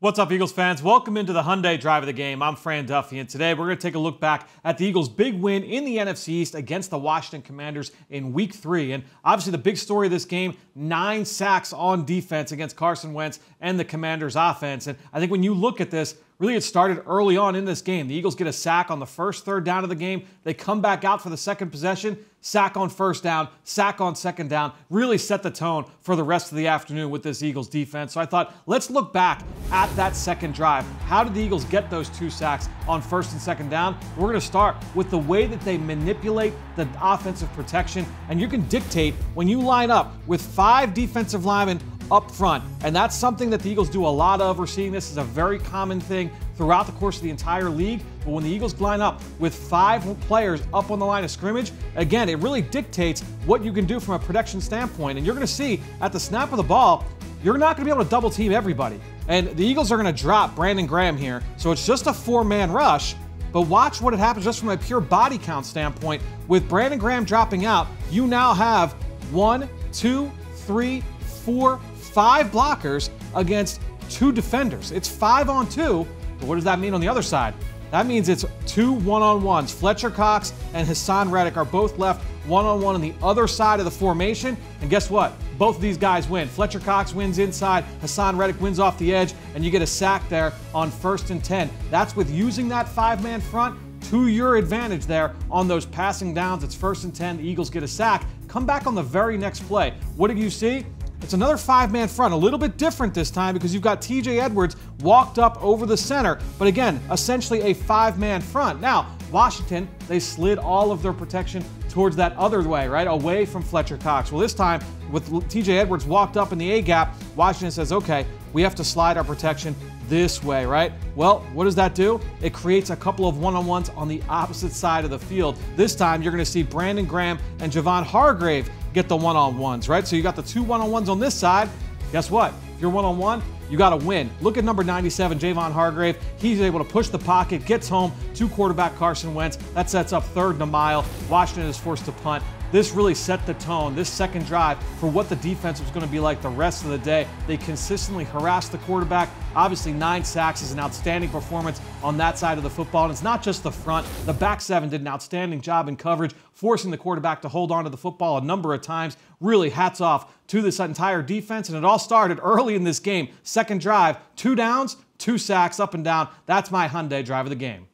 What's up, Eagles fans? Welcome into the Hyundai Drive of the game. I'm Fran Duffy, and today we're going to take a look back at the Eagles' big win in the NFC East against the Washington Commanders in Week 3. And obviously the big story of this game, 9 sacks on defense against Carson Wentz and the Commanders' offense. And I think when you look at this, really it started early on in this game. The Eagles get a sack on the first third down of the game. They come back out for the second possession, sack on first down, sack on second down, really set the tone for the rest of the afternoon with this Eagles defense. So I thought, let's look back at that second drive. How did the Eagles get those 2 sacks on first and second down? We're going to start with the way that they manipulate the offensive protection, and you can dictate when you line up with 5 defensive linemen up front, and that's something that the Eagles do a lot of. We're seeing this as a very common thing throughout the course of the entire league. But when the Eagles line up with 5 players up on the line of scrimmage, again, it really dictates what you can do from a protection standpoint. And you're going to see at the snap of the ball, you're not going to be able to double team everybody. And the Eagles are going to drop Brandon Graham here. So it's just a 4-man rush. But watch what happens just from a pure body count standpoint. With Brandon Graham dropping out, you now have 1, 2, 3, 4, 5 blockers against 2 defenders. It's 5 on 2. But what does that mean on the other side? That means it's 2 one-on-ones. Fletcher Cox and Hassan Reddick are both left one-on-one on the other side of the formation. And guess what? Both of these guys win. Fletcher Cox wins inside, Hassan Reddick wins off the edge, and you get a sack there on 1st and 10. That's with using that 5-man front to your advantage there on those passing downs. It's 1st and 10. The Eagles get a sack. Come back on the very next play. What did you see? It's another 5-man front, a little bit different this time because you've got TJ Edwards walked up over the center. But again, essentially a 5-man front. Now, Washington, they slid all of their protection towards that other way, right? Away from Fletcher Cox. Well, this time, with TJ Edwards walked up in the A-gap, Washington says, okay, we have to slide our protection this way, right? Well, what does that do? It creates a couple of one-on-ones on the opposite side of the field. This time, you're going to see Brandon Graham and Javon Hargrave get the one-on-ones, right? So you got the 2 one-on-ones on this side. Guess what? If you're one-on-one, you got to win. Look at number 97, Javon Hargrave. He's able to push the pocket, gets home to quarterback Carson Wentz. That sets up 3rd and a mile. Washington is forced to punt. This really set the tone, this second drive, for what the defense was going to be like the rest of the day. They consistently harassed the quarterback. Obviously, 9 sacks is an outstanding performance on that side of the football. And it's not just the front. The back 7 did an outstanding job in coverage, forcing the quarterback to hold on to the football a number of times. Really, hats off to this entire defense. And it all started early in this game. Second drive, 2 downs, 2 sacks up and down. That's my Hyundai Drive of the game.